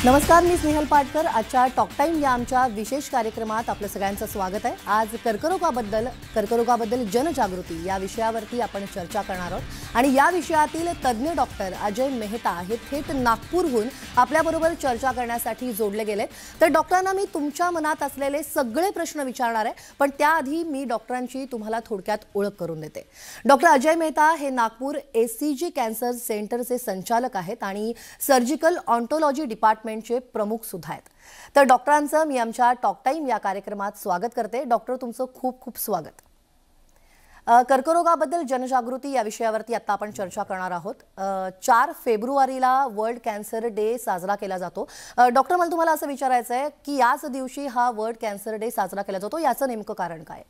नमस्कार, मी स्नेहल पाटकर। आजच्या talk time या आमच्या विशेष कार्यक्रमात आपलं सगळ्यांचं स्वागत आहे। आज कर्करोगाबद्दल जनजागृती या विषयावरती आपण चर्चा करणार आहोत आणि या विषयातील तज्ञ डॉक्टर अजय मेहता हे थेट नागपूरहून आपल्याबरोबर चर्चा करण्यासाठी जोडले गेले। तर डॉक्टरांना मी तुमच्या मनात असलेले सगळे प्रश्न विचारणार आहे, पण त्याआधी मी डॉक्टरांची तुम्हाला थोडक्यात ओळख करून देते। डॉक्टर अजय मेहता हे नागपूर एसीजी कॅन्सर सेंटरचे संचालक आहेत आणि सर्जिकल ऑन्टोलॉजी डिपार्टमेंट चे प्रमुख सुद्धा आहेत। तर डॉक्टरांचं मी आमच्या टॉक टाइम या कार्यक्रमात स्वागत करते। डॉक्टर, तुमचं खूप खूप स्वागत। कर्करोगाबद्दल जनजागृती या विषयावरती आता आपण चर्चा करणार आहोत। 4 फेब्रुवारीला वर्ल्ड कॅन्सर डे साजरा केला जातो। डॉक्टर, मला तुम्हाला असं विचारायचं आहे की याच दिवशी हा वर्ल्ड कॅन्सर डे साजरा केला जातो, याचं नेमकं कारण काय?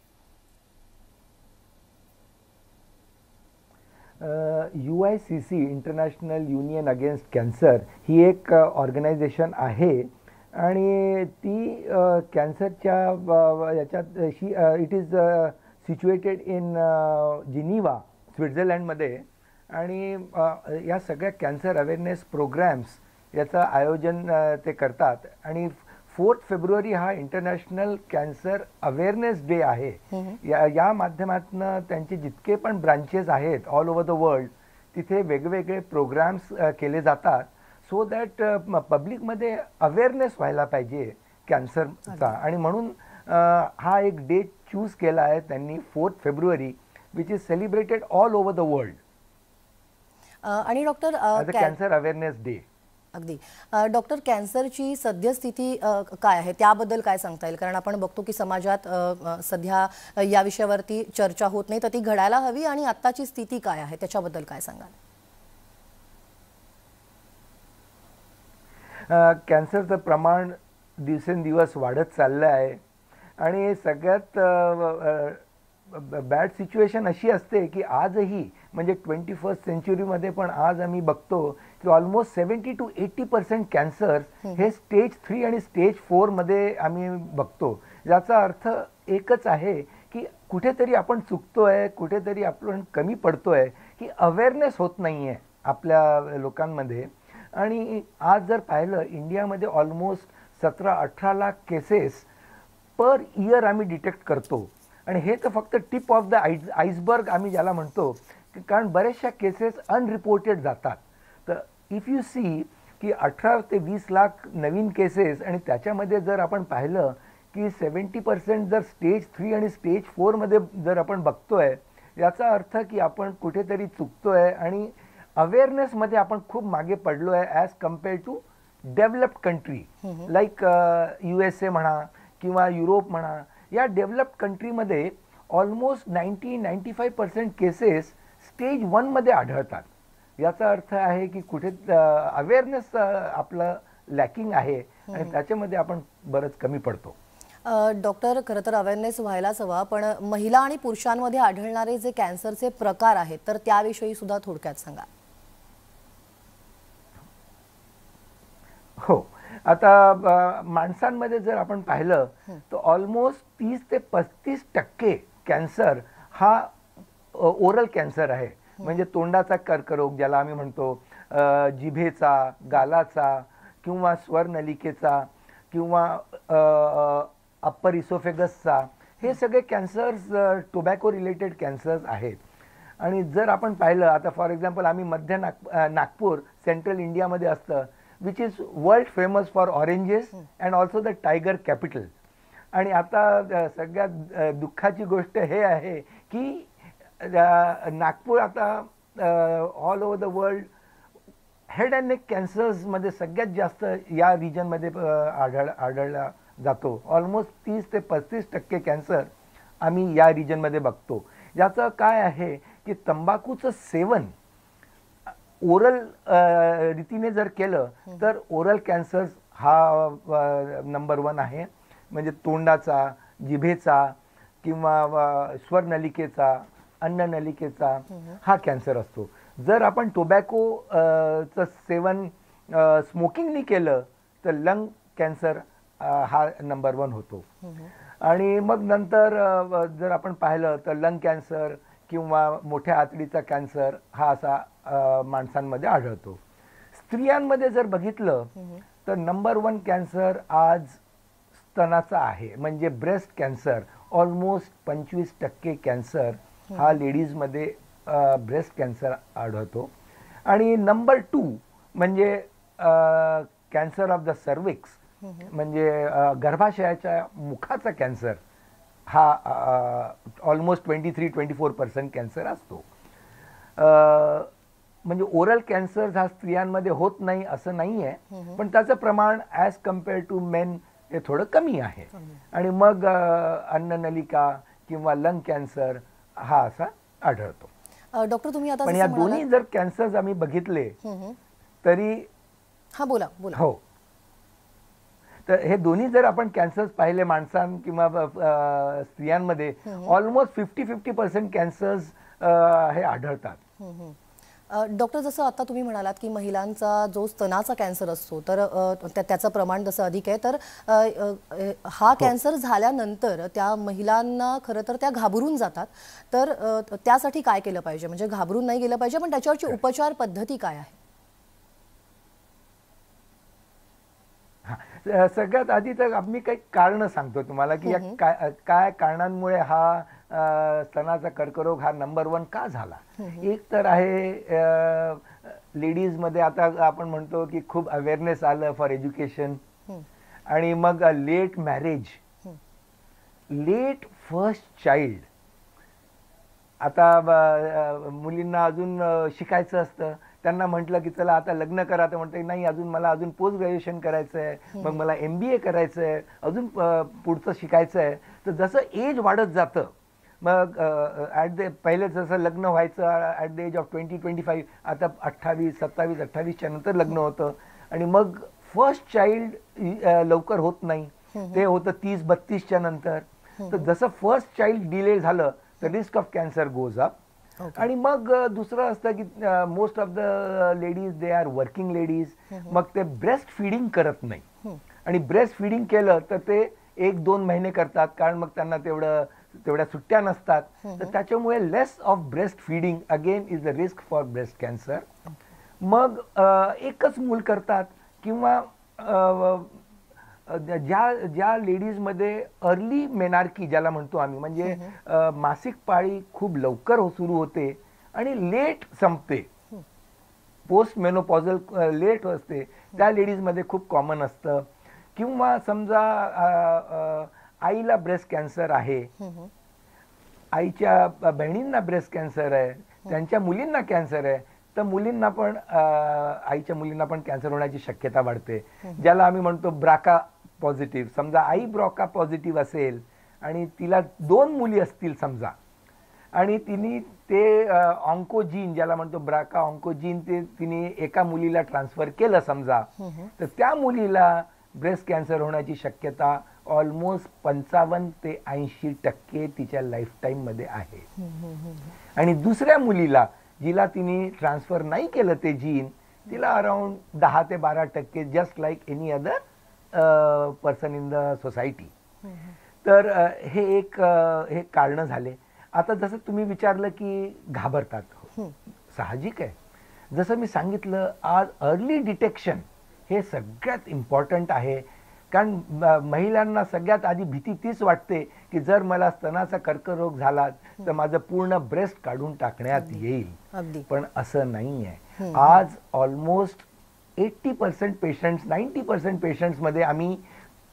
UICC international union against cancer ही एक ऑर्गनायझेशन आहे आणि ती कॅन्सरच्या याच्यात it is situated in Geneva, स्वित्झर्लंडमध्ये। आणि या सगळ्या कॅन्सर अवेअरनेस प्रोग्रॅम्स याचं आयोजन ते करतात आणि 4 फेब्रुवारी हा इंटरनॅशनल कॅन्सर अवेअरनेस डे आहे। या माध्यमातून त्यांचे जितके पण ब्रांचेस आहेत ऑल ओव्हर द वर्ल्ड तिथे वेगवेगळे प्रोग्राम्स केले जातात, सो दॅट पब्लिकमध्ये अवेअरनेस व्हायला पाहिजे कॅन्सरचा। आणि म्हणून हा एक डेट चूज केला आहे त्यांनी, 4 February, which is celebrated all over the world आणि डॉक्टर कॅन्सर अवेअरनेस डे। अगदी डॉक्टर, कॅन्सरची सद्यस्थिती काय आहे त्याबद्दल काय सांगता येईल? कारण आपण बघतो की समाजात सध्या या विषयावरती चर्चा होत नाही, तर ती घडायला हवी, आणि आत्ताची स्थिती काय आहे त्याच्याबद्दल काय सांगाल? कॅन्सरचं प्रमाण दिवसेंदिवस वाढत चाललं आहे आणि सगळ्यात बॅड सिच्युएशन अशी असते की आजही, म्हणजे 21st सेंचुरीमध्ये पण आज आम्ही बघतो की ऑलमोस्ट 70 to 80% कॅन्सर हे स्टेज 3 आणि स्टेज 4 मध्ये आम्ही बघतो। याचा अर्थ एकच आहे की कुठेतरी आपण चुकतोय, कुठेतरी आपण कमी पडतोय, की अवेअरनेस होत नाही आहे आपल्या लोकांमध्ये। आणि आज जर पाहिलं, इंडियामध्ये almost 17-18 lakh cases per year आम्ही डिटेक्ट करतो आणि हे तर फक्त टिप ऑफ द आइसबर्ग आम्ही ज्याला म्हणतो, कारण बऱ्याचशा केसेस अनरिपोर्टेड जातात। तर इफ यू सी की 18 ते 20 लाख नवीन केसेस, आणि त्याच्यामध्ये जर आपण पाहिलं की 70% जर स्टेज 3 आणि स्टेज 4 मध्ये जर आपण बघतोय, याचा अर्थ की आपण कुठेतरी चुकतोय आणि अवेअरनेसमध्ये आपण खूप मागे पडलोय as compared to developed country like USA म्हणा किंवा युरोप म्हणा। या डेव्हलप्ड कंट्रीमध्ये ऑलमोस्ट 90-95% केसेस स्टेज 1 मध्ये आढळतात। याचा अर्थ आहे की कुठे अवेअरनेस आपलं लॅकिंग आहे आणि त्याच्यामध्ये आपण बरंच कमी पडतो। डॉक्टर, खरं तर अवेअरनेस व्हायलाच हवा, पण महिला आणि पुरुषांमध्ये आढळणारे जे कॅन्सरचे प्रकार आहेत तर त्याविषयी सुद्धा थोडक्यात सांगा। हो, आता माणसांमध्ये जर आपण पाहिलं तर ऑलमोस्ट 30 ते 35% कॅन्सर हा ओरल कॅन्सर आहे, म्हणजे तोंडाचा कर्करोग ज्याला आम्ही म्हणतो, जिभेचा, गालाचा किंवा स्वरनलिकेचा किंवा अप्पर इसोफेगसचा, हे सगळे कॅन्सर्स टोबॅको रिलेटेड कॅन्सर्स आहेत। आणि जर आपण पाहिलं, आता फॉर एक्झाम्पल आम्ही मध्य नागपूर सेंट्रल इंडियामध्ये असतं, which is world famous for oranges and also the tiger capital. आणि आता सगळ्यात दुःखाची गोष्ट हे आहे की नागपूर आता all over the world head and neck कॅन्सर्समध्ये सगळ्यात जास्त या रिजनमध्ये आढळला जातो। ऑलमोस्ट 30 ते 35% कॅन्सर आम्ही या रिजनमध्ये बघतो। याचं काय आहे की तंबाखूचं सेवन ओरल रीतीने जर केलं तर ओरल कॅन्सर हा नंबर 1 आहे, म्हणजे तोंडाचा, जिभेचा किंवा स्वरनलिकेचा, अन्ननलिकेचा हा कॅन्सर असतो। जर आपण टोबॅकोचं सेवन स्मोकिंगनी केलं तर लंग कॅन्सर हा नंबर 1 होतो। आणि मग नंतर जर आपण पाहिलं तर लंग कॅन्सर किंवा मोठ्या आतडीचा कॅन्सर हा असा माणसांमध्ये आढळतो। स्त्रियांमध्ये जर बघितलं तर नंबर 1 कॅन्सर आज स्तनाचा आहे, म्हणजे ब्रेस्ट कॅन्सर. ऑलमोस्ट 25% कॅन्सर हा लेडीजमध्ये ब्रेस्ट कॅन्सर आढळतो. आणि नंबर 2 म्हणजे कॅन्सर ऑफ द सर्विक्स, म्हणजे गर्भाशयाच्या मुखाचा कॅन्सर हा ऑलमोस्ट 23-24% कॅन्सर असतो. म्हणजे ओरल कॅन्सर हा स्त्रियांमध्ये होत नाही असं नाही आहे, पण त्याचं प्रमाण ॲज कम्पेअर टू मेन हे थोडं कमी आहे. आणि मग अन्ननलिका किंवा लंग कॅन्सर हा असा आढळतो. डॉक्टर तुम्ही आता पण या दोन्ही जर कॅन्सर्स आम्ही बघितले तरी हा बोला बोला. हो, तर हे दोन्ही जर आपण कॅन्सर्स पाहिले माणसां किंवा स्त्रियांमध्ये ऑलमोस्ट 50% कॅन्सर्स हे आढळतात. डॉक्टर जसं आता तुम्ही म्हणालात की महिलांचा जो स्तनाचा कॅन्सर असतो तर त्याचं प्रमाण जसं अधिक आहे, तर हा कॅन्सर झाल्यानंतर त्या महिलांना खरं तर त्या घाबरून जातात. तर त्यासाठी काय केलं पाहिजे, म्हणजे घाबरून नाही गेलं पाहिजे, पण त्याच्यावरची उपचार पद्धती काय आहे? सगळ्यात आधी तर आम्ही काही कारण सांगतो तुम्हाला की काय कारणांमुळे हा स्तनाचा कर्करोग हा नंबर 1 का झाला. एक तर आहे लेडीजमध्ये आता आपण म्हणतो की खूप अवेअरनेस आलं फॉर एज्युकेशन, आणि मग late marriage, late first child. आता मुलींना अजून शिकायचं असतं, त्यांना म्हटलं की चला आता लग्न करा, तर म्हणते नाही अजून मला अजून पोस्ट ग्रॅज्युएशन करायचं आहे, मग मला MBA करायचं आहे, अजून पुढचं शिकायचं आहे. तर जसं एज वाढत जातं मग पहिले जसं लग्न व्हायचं ॲट द एज ऑफ 20-25, आता 28, 27, 28च्या नंतर लग्न होतं. आणि मग फर्स्ट चाइल्ड लवकर होत नाही, ते होतं 30-32च्या नंतर. तर जसं फर्स्ट चाइल्ड डिले झालं तर risk of cancer goes up. आणि मग दुसरं असतं की most of the ladies they are working ladies, मग ते ब्रेस्ट फिडिंग करत नाही. आणि ब्रेस्ट फिडिंग केलं तर ते 1-2 महिने करतात, कारण मग त्यांना तेवढ्या सुट्ट्या नसतात. तर त्याच्यामुळे less of breast feeding again is the risk for breast cancer. मग एकच मूल करतात, किंवा ज्या लेडीजमध्ये अर्ली मेनार्की ज्याला म्हणतो आम्ही, म्हणजे मासिक पाळी खूप लवकर सुरू होते आणि लेट संपते, पोस्ट मेनोपॉझल लेट असते, त्या लेडीजमध्ये खूप कॉमन असतं. किंवा समजा आईला ब्रेस्ट कॅन्सर आहे, आईच्या बहिणींना ब्रेस्ट कॅन्सर आहे, त्यांच्या मुलींना कॅन्सर आहे, तर मुलींना पण आईच्या मुलींना पण कॅन्सर होण्याची शक्यता वाढते, ज्याला आम्ही म्हणतो ब्राका पॉझिटिव्ह. समजा आई ब्राका पॉझिटिव्ह असेल आणि तिला 2 मुली असतील समजा, आणि तिने ते ऑन्कोजीन ज्याला म्हणतो ब्राका ऑन्कोजीन ते तिने एका मुलीला ट्रान्सफर केलं समजा, तर त्या मुलीला ब्रेस्ट कॅन्सर होण्याची शक्यता ऑलमोस्ट 55 ते 80% तिच्या लाईफ टाईम मध्ये आहे. आणि दुसऱ्या मुलीला जिला तिने ट्रान्सफर नाही केलं ते जीन, तिला अराउंड 10 ते 12%, just like any other person in the society. तर हे कारण झाले. आता जसं तुम्ही विचारलं की घाबरतात, साहजिक आहे. जसं मी सांगितलं, आज अर्ली डिटेक्शन हे सगळ्यात इम्पॉर्टंट आहे. कारण महिलांना सगळ्यात आधी भीती तीच वाटते की जर मला स्तनाचा कर्करोग झाला तर माझं पूर्ण ब्रेस्ट काढून टाकण्यात येईल, पण असं नाही आहे. आज ऑलमोस्ट 80% पेशंट्स, 90% पेशंट्स मध्ये आम्ही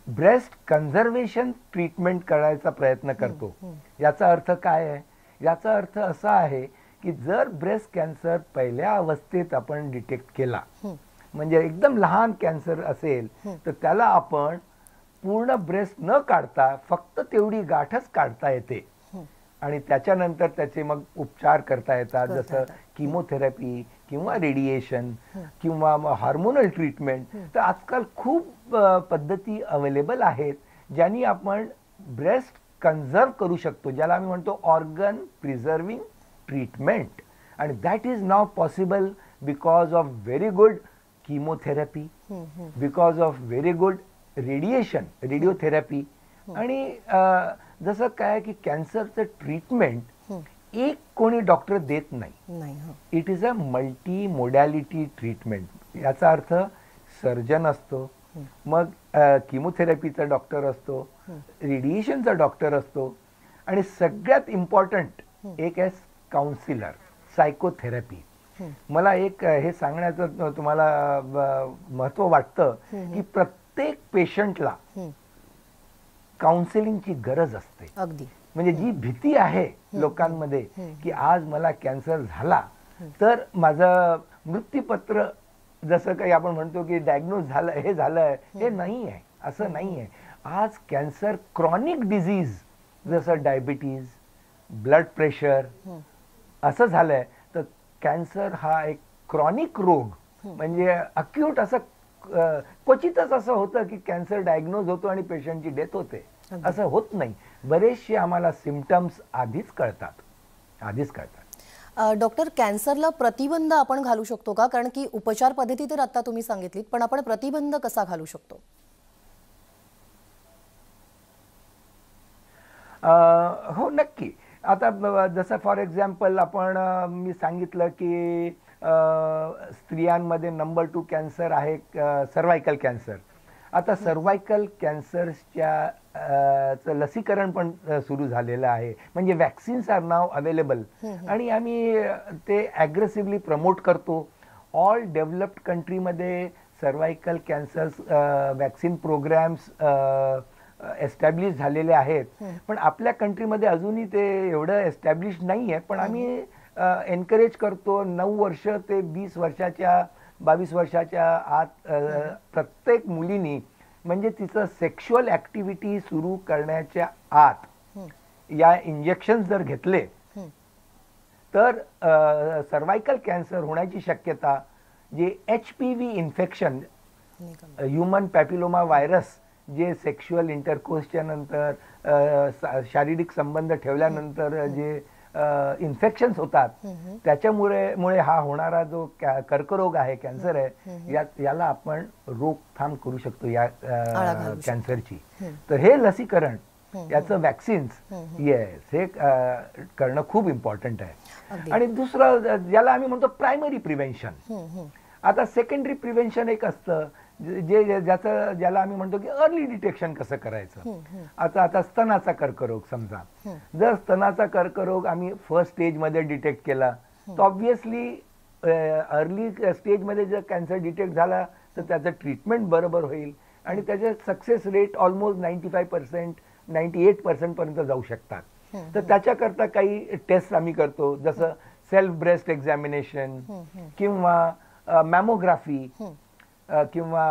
ब्रेस्ट कन्झर्वेशन ट्रीटमेंट करायचा प्रयत्न करतो. याचा अर्थ काय आहे? याचा अर्थ असा आहे की जर ब्रेस्ट कॅन्सर पहिल्या अवस्थेत आपण डिटेक्ट केला, म्हणजे एकदम लहान कॅन्सर असेल, तर त्याला आपण पूर्ण ब्रेस्ट न काढता फक्त तेवढी गाठच काढता येते, आणि त्याच्यानंतर त्याचे मग उपचार करता येतात, जसं किमोथेरपी किंवा रेडिएशन किंवा हार्मोनल ट्रीटमेंट. तर आजकाल खूप पद्धती अवेलेबल आहेत ज्यांनी आपण ब्रेस्ट कन्झर्व करू शकतो, ज्याला आम्ही म्हणतो ऑर्गन प्रिझर्विंग ट्रीटमेंट. आणि that is now possible because of very good chemotherapy, because of very good radiation, radiotherapy. आणि जसं काय की कॅन्सरचं ट्रीटमेंट एक कोणी डॉक्टर देत नाही, it is a multi modality treatment. याचा अर्थ सर्जन असतो, मग किमोथेरपीचा डॉक्टर असतो, रेडिएशनचा डॉक्टर असतो, आणि सगळ्यात इम्पॉर्टंट एक आहे काउन्सिलर, सायकोथेरपी. मला एक हे सांगण्याचं तुम्हाला महत्व वाटतं की प्रत्येक पेशंटला काउन्सिलिंगची गरज असते. अगदी. म्हणजे जी भीती आहे लोकांमध्ये की आज मला कॅन्सर झाला तर माझं मृत्यूपत्र, जसं काही आपण म्हणतो की डायग्नोज झालं, हे झालंय, हे नाही आहे, असं नाही आहे. आज कॅन्सर क्रॉनिक डिझीज जसं डायबिटीज, ब्लड प्रेशर असं झालंय, तर कॅन्सर हा एक क्रॉनिक रोग, म्हणजे अक्यूट असं क्वचितच असं होतं की कॅन्सर डायग्नोज होतो आणि पेशंटची डेथ होते, असं होत नाही. बरेचसे आम्हाला सिम्पटम्स आधीच कळतात. डॉक्टर, कॅन्सरला प्रतिबंध आपण घालू शकतो का? कारण की उपचार पद्धती तर आता तुम्ही सांगितलीत, पण आपण प्रतिबंध कसा घालू शकतो? हो, नक्की. आता जसं फॉर एक्झाम्पल आपण मी सांगितलं की स्त्रियांमध्ये नंबर 2 कॅन्सर आहे सर्वायकल कॅन्सर. आता सर्वायकल कॅन्सरच्या लसीकरण पण सुरू झालेलं आहे, म्हणजे वॅक्सिन्स आर नाव अवेलेबल, आणि आम्ही ते ॲग्रेसिव्हली प्रमोट करतो. ऑल डेव्हलप्ड कंट्रीमध्ये cervical cancer vaccine programmes establish झालेले आहेत, पण आपल्या कंट्रीमध्ये अजूनही ते एवढं एस्टॅब्लिश नाही आहे. पण आम्ही एनकरेज करतो 9 वर्ष ते 20 वर्षाच्या 22 वर्षाच्या आत प्रत्येक मुलीनी, म्हणजे तिचं सेक्शुअल ॲक्टिव्हिटी सुरू करण्याच्या आत या इंजेक्शन जर घेतले तर सर्वायकल कॅन्सर होण्याची शक्यता, जे HPV infection, human papilloma virus, जे सेक्शुअल इंटरकोर्सच्या नंतर शारीरिक संबंध ठेवल्यानंतर जे इन्फेक्शन्स होतात, त्याच्यामुळे हा होणारा जो कर्करोग आहे, कॅन्सर आहे, याला आपण रोकथाम करू शकतो या कॅन्सरची. तर हे लसीकरण, याचं वॅक्सिन्स, येस, हे करणं खूप इम्पॉर्टंट आहे. आणि दुसरं ज्याला आम्ही म्हणतो प्रायमरी प्रिव्हेन्शन. आता सेकंडरी प्रिव्हेन्शन एक असतं ज्याला आम्ही म्हणतो की अर्ली डिटेक्शन कसं करायचं. आता स्तनाचा कर्करोग समजा, जर स्तनाचा कर्करोग आम्ही फर्स्ट स्टेजमध्ये डिटेक्ट केला तर ऑब्व्हियसली अर्ली स्टेजमध्ये जर कॅन्सर डिटेक्ट झाला तर त्याचं ट्रीटमेंट बरोबर होईल आणि त्याचे सक्सेस रेट ऑलमोस्ट 95%, 98% पर्यंत जाऊ शकतात. तर त्याच्याकरता काही टेस्ट आम्ही करतो, जसं सेल्फ ब्रेस्ट एक्झामिनेशन किंवा मॅमोग्राफी किंवा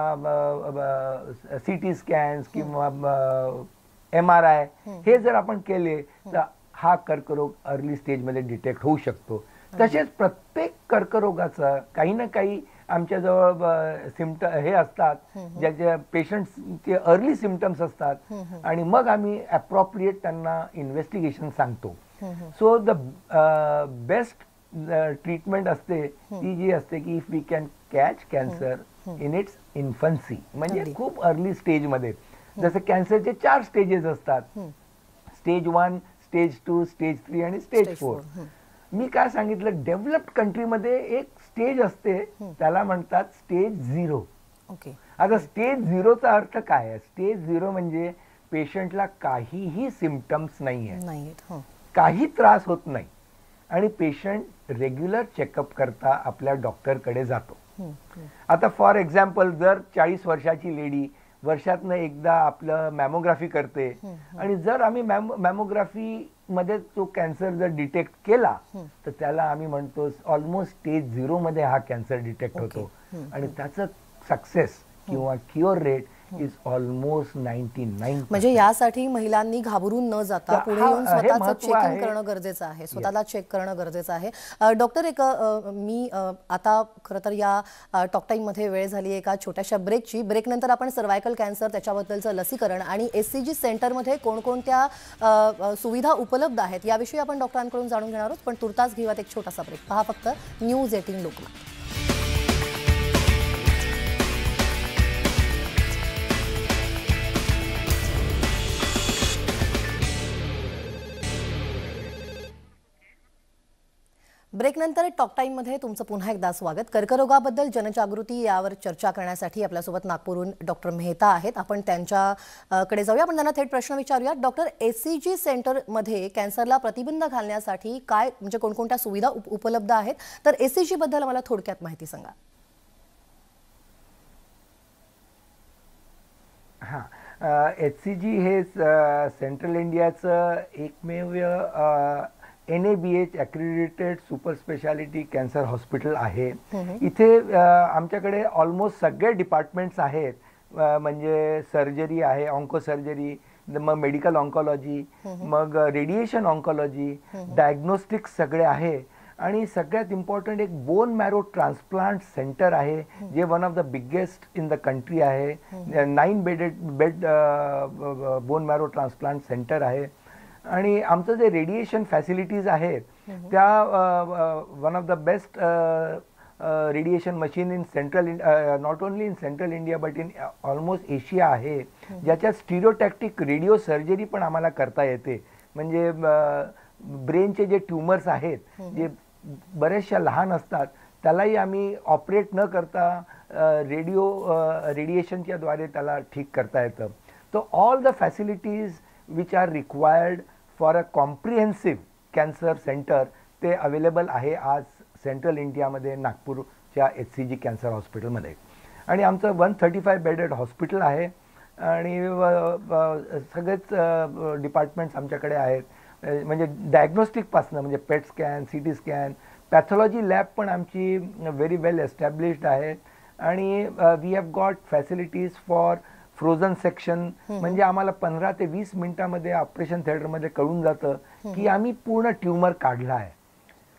CT स्कॅन्स किंवा MRI, हे जर आपण केले तर हा कर्करोग अर्ली स्टेजमध्ये डिटेक्ट होऊ शकतो. तसेच प्रत्येक कर्करोगाचा काही ना काही आमच्याजवळ हे असतात, ज्याच्या पेशंट्सचे अर्ली सिम्पटम्स असतात, आणि मग आम्ही ॲप्रोप्रिएट त्यांना इन्व्हेस्टिगेशन सांगतो. सो द बेस्ट ट्रीटमेंट असते ती जी असते की if we can catch cancer in its infancy, म्हणजे खूप अर्ली स्टेजमध्ये. जसं कॅन्सरचे 4 स्टेजेस असतात, स्टेज 1, स्टेज 2, स्टेज 3 आणि स्टेज 4. मी काय सांगितलं, डेव्हलप्ड कंट्रीमध्ये एक स्टेज असते, त्याला म्हणतात स्टेज 0. आता स्टेज 0चा अर्थ काय आहे? स्टेज 0 म्हणजे पेशंटला काहीही सिम्पटम्स नाही आहे, काही त्रास होत नाही, आणि पेशंट रेग्युलर चेकअप करता आपल्या डॉक्टरकडे जातो. आता फॉर एक्झाम्पल, जर 40 वर्षाची लेडी वर्षातनं एकदा आपलं मॅमोग्राफी करते, आणि जर आम्ही मॅमोग्राफी मध्ये तो कॅन्सर जर डिटेक्ट केला तर त्याला आम्ही म्हणतो ऑलमोस्ट स्टेज 0 मध्ये हा कॅन्सर डिटेक्ट होतो, आणि त्याचं सक्सेस किंवा क्युअर रेट इज ऑलमोस्ट 99%. म्हणजे यासाठी महिलांनी घाबरून न जाता पुढे येऊन स्वतःचं चेकिंग करणं गरजेचं आहे, स्वतःला चेक करणं गरजेचं आहे. डॉक्टर, एक मी आता खरं तर या टॉक टाइम मध्ये वेळ झाली एका छोट्याशा ब्रेकची. ब्रेकनंतर आपण सर्वायकल कॅन्सर, त्याच्याबद्दलचं लसीकरण आणि SCG सेंटरमध्ये कोणकोणत्या सुविधा उपलब्ध आहेत याविषयी आपण डॉक्टरांकडून जाणून घेणार आहोत. पण तुर्तास घेऊयात एक छोटासा ब्रेक. पहा फक्त न्यूज 18 लोकमत. ब्रेकनंतर टॉक टाईममध्ये तुमचं पुन्हा एकदा स्वागत. कर्करोगाबद्दल जनजागृती यावर चर्चा करण्यासाठी आपल्यासोबत नागपूरहून डॉक्टर मेहता आहेत. आपण त्यांच्याकडे जाऊया. आपण त्यांना थेट प्रश्न विचारूया. डॉक्टर, एसीजी सेंटरमध्ये कॅन्सरला प्रतिबंध घालण्यासाठी काय म्हणजे कोणकोणत्या सुविधा उपलब्ध आहेत, तर एसीजी बद्दल मला थोडक्यात माहिती सांगा. HCG हे सेंट्रल इंडियाचं एकमेव NABH accredited super speciality cancer hospital आहे. इथे आमच्याकडे ऑलमोस्ट सगळे डिपार्टमेंट्स आहेत. म्हणजे सर्जरी आहे, ऑन्को सर्जरी, मग मेडिकल ऑन्कॉलॉजी, मग रेडिएशन ऑन्कॉलॉजी, डायग्नोस्टिक्स सगळे आहे. आणि सगळ्यात इम्पॉर्टंट एक बोन मॅरो ट्रान्सप्लांट सेंटर आहे, जे one of the biggest in the country आहे. 9 bed bone marrow transplant centre आहे. आणि आमचं जे रेडिएशन फॅसिलिटीज आहेत त्या one of the best radiation machine in central not only in central India but in almost Asia आहे, ज्याच्यात स्टिरियोटॅक्टिक radio surgery पण आम्हाला करता येते. म्हणजे ब्रेनचे जे ट्यूमर्स आहेत जे बरेचशा लहान असतात त्यालाही आम्ही ऑपरेट न करता रेडिएशनच्या द्वारे त्याला ठीक करता येतं. तो all the facilities which are required for a comprehensive cancer centre ते अवेलेबल आहे आज सेंट्रल इंडियामध्ये नागपूरच्या HCG कॅन्सर हॉस्पिटलमध्ये. आणि आमचं 135 बेडेड हॉस्पिटल आहे आणि सगळेच डिपार्टमेंट्स आमच्याकडे आहेत. म्हणजे डायग्नोस्टिकपासनं म्हणजे PET scan, CT scan, pathology lab पण आमची व्हेरी वेल एस्टॅब्लिश्ड आहे. आणि we have got facilities for frozen section. म्हणजे आम्हाला 15 ते 20 मिनिटामध्ये ऑपरेशन थिएटरमध्ये कळून जातं की आम्ही पूर्ण ट्यूमर काढला आहे.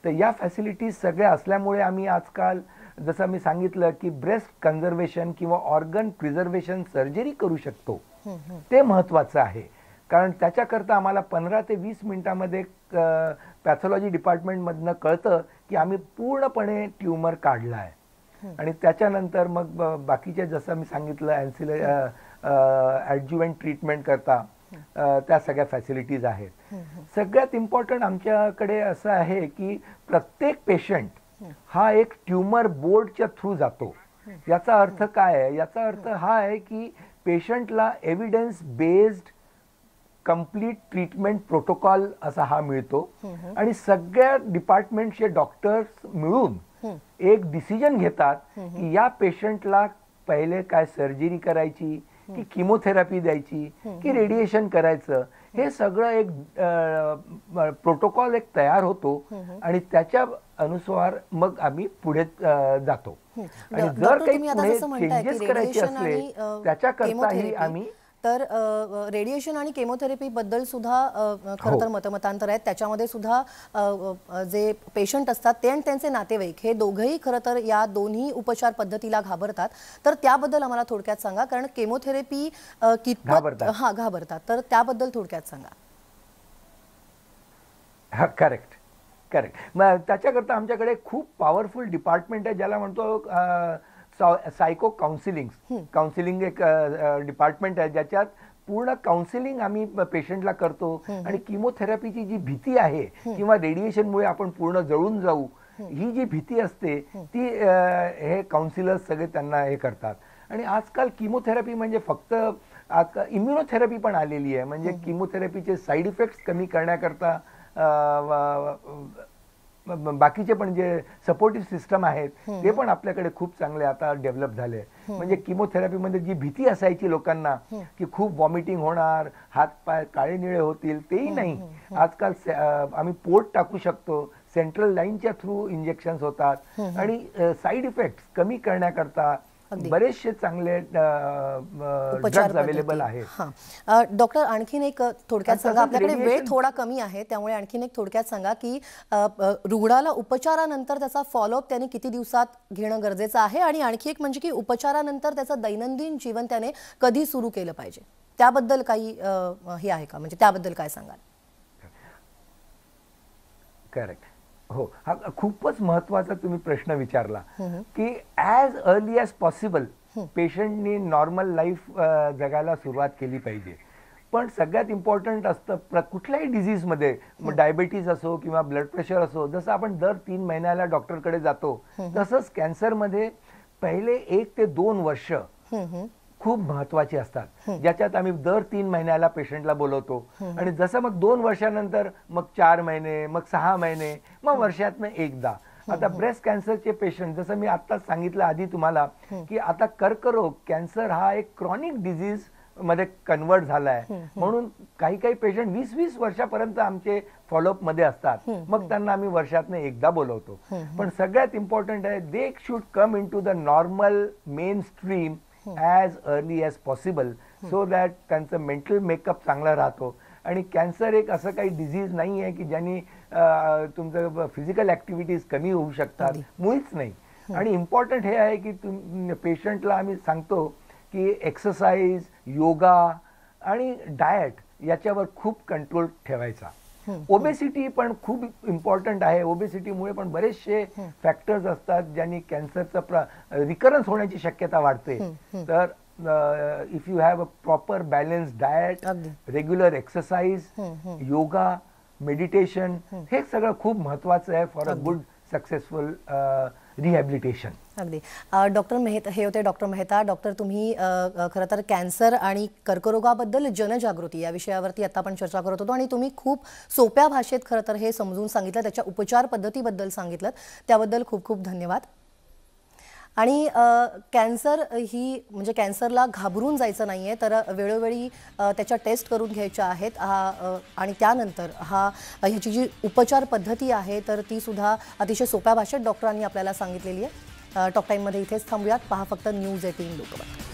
तर या फॅसिलिटीज सगळ्या असल्यामुळे आम्ही आजकाल जसं मी सांगितलं की ब्रेस्ट कन्झर्वेशन किंवा ऑर्गन प्रिझर्वेशन सर्जरी करू शकतो. ते महत्त्वाचं आहे, कारण त्याच्याकरता आम्हाला 15 ते 20 मिनिटामध्ये पॅथॉलॉजी डिपार्टमेंटमधनं कळतं की आम्ही पूर्णपणे ट्यूमर काढला आहे. आणि त्याच्यानंतर मग बाकीचे जसं मी सांगितलं ॲडज्युव्हेंट ट्रीटमेंट करता त्या सगळ्या फॅसिलिटीज आहेत. सगळ्यात इम्पॉर्टंट आमच्याकडे असं आहे की प्रत्येक पेशंट हा एक ट्यूमर बोर्डच्या थ्रू जातो. याचा अर्थ काय आहे? याचा अर्थ हा आहे की पेशंटला evidence based complete treatment protocol असा हा मिळतो. आणि सगळ्या डिपार्टमेंटचे डॉक्टर्स मिळून एक डिसिजन घेतात की या पेशंटला पहिले काय सर्जरी करायची की किमोथेरपी द्यायची की रेडिएशन करायचं. हे सगळं एक प्रोटोकॉल एक तयार होतो आणि त्याच्या अनुसार मग आम्ही पुढे जातो. आणि जर काही चेंजेस करायचे असले त्याच्याकरताही आम्ही तर रेडिएशन आणि केमोथेरपी बद्दल सुद्धा खरं तर मतमतांतर आहेत. त्याच्यामध्ये सुद्धा जे पेशंट असतात ते आणि त्यांचे नातेवाईक हे दोघंही खरं तर या दोन्ही उपचार पद्धतीला घाबरतात. तर त्याबद्दल आम्हाला थोडक्यात सांगा, कारण केमोथेरपी कितपत घाबरतात, तर त्याबद्दल थोडक्यात सांगा. करेक्ट. मग त्याच्याकरता आमच्याकडे खूप पॉवरफुल डिपार्टमेंट आहे ज्याला म्हणतो सायको काउन्सिलिंग एक डिपार्टमेंट आहे, ज्याच्यात पूर्ण काउन्सिलिंग आम्ही पेशंटला करतो. आणि किमोथेरपीची जी भीती आहे किंवा रेडिएशनमुळे आपण पूर्ण जळून जाऊ ही जी भीती असते ती हे काउन्सिलर्स सगळे त्यांना हे करतात. आणि आजकाल किमोथेरपी म्हणजे फक्त आजकाल इम्युनोथेरपी पण आलेली आहे. म्हणजे किमोथेरपीचे साईड इफेक्ट्स कमी करण्याकरता बाकीचे पण जे सपोर्टिव्ह सिस्टम आहेत ते पण आपल्याकडे खूप चांगले आता डेव्हलप झाले. म्हणजे किमोथेरपीमध्ये जी भीती असायची लोकांना की खूप वॉमिटिंग होणार, हात पाय काळे निळे होतील, तेही नाही. आजकाल आम्ही पोट टाकू शकतो, सेंट्रल लाईनच्या थ्रू इंजेक्शन्स होतात आणि साईड इफेक्ट्स कमी करण्याकरता बरेचसे चांगले ड्रग्ज अवेलेबल आहेत. डॉक्टर, आणखीन एक थोडक्यात सांगा, आपल्याकडे वेळ थोडा कमी आहे त्यामुळे आणखीन एक थोडक्यात सांगा की रुग्णाला उपचारानंतर त्याचा फॉलोअप त्याने किती दिवसात घेणं गरजेचं आहे, आणि आणखी एक म्हणजे की उपचारानंतर त्याचं दैनंदिन जीवन त्याने कधी सुरू केलं पाहिजे, त्याबद्दल काही हे आहे का? म्हणजे त्याबद्दल काय सांगाल? करेक्ट. हो, हा खूपच महत्त्वाचा तुम्ही प्रश्न विचारला की ॲज अर्ली ॲज पॉसिबल पेशंटनी नॉर्मल लाईफ जगायला सुरुवात केली पाहिजे. पण सगळ्यात इम्पॉर्टंट असतं कुठल्याही डिझीजमध्ये, मग डायबिटीज असो किंवा ब्लड प्रेशर असो, जसं आपण दर 3 महिन्याला डॉक्टरकडे जातो तसंच कॅन्सरमध्ये पहिले 1 ते 2 वर्ष खूप महत्वाची असतात, ज्याच्यात आम्ही दर 3 महिन्याला पेशंटला बोलवतो. आणि जसं मग 2 वर्षानंतर मग 4 महिने, मग 6 महिने, मग वर्षातनं एकदा. आता ब्रेस्ट कॅन्सरचे पेशंट, जसं मी आता सांगितलं आधी तुम्हाला, की आता कर्करोग कॅन्सर हा एक क्रॉनिक डिझीज मध्ये कन्वर्ट झालाय, म्हणून काही काही पेशंट 20-20 वर्षापर्यंत आमचे फॉलोअप मध्ये असतात. मग त्यांना आम्ही वर्षातनं एकदा बोलवतो. पण सगळ्यात इम्पॉर्टंट आहे, they should come in to the normal mainstream as early as possible, so that त्यांचं मेंटल मेकअप चांगला राहतो. आणि कॅन्सर एक असं काही डिझीज नाही आहे की ज्यांनी तुमचं फिजिकल ॲक्टिव्हिटीज कमी होऊ शकतात, मुळीच नाही. आणि इम्पॉर्टंट हे आहे की पेशंटला आम्ही सांगतो की एक्सरसाइज, योगा आणि डाएट याच्यावर खूप कंट्रोल ठेवायचा. ओबेसिटी पण खूप इम्पॉर्टंट आहे. ओबेसिटीमुळे पण बरेचसे फॅक्टर्स असतात ज्यांनी कॅन्सरचा रिकरन्स होण्याची शक्यता वाढते. तर if you have a proper balance diet, regular exercise, yoga, meditation, हे सगळं खूप महत्वाचं आहे for a good successful rehabilitation. अगदी. डॉक्टर मेहता हे होते. डॉक्टर मेहता. डॉक्टर, तुम्ही खरं तर कॅन्सर आणि कर्करोगाबद्दल जनजागृती या विषयावरती आता आपण चर्चा करत होतो आणि तुम्ही खूप सोप्या भाषेत खरं तर हे समजून सांगितलं, त्याच्या उपचार पद्धतीबद्दल सांगितलं, त्याबद्दल खूप खूप धन्यवाद. आणि कॅन्सर ही म्हणजे कॅन्सरला घाबरून जायचं नाही आहे, तर वेळोवेळी त्याच्या टेस्ट करून घ्यायच्या आहेत. आणि त्यानंतर ह्याची जी उपचार पद्धती आहे तर ती सुद्धा अतिशय सोप्या भाषेत डॉक्टरांनी आपल्याला सांगितलेली आहे. टॉक टाईममध्ये इथेच थांबूयात. पहा फक्त न्यूज 18 लोकमत.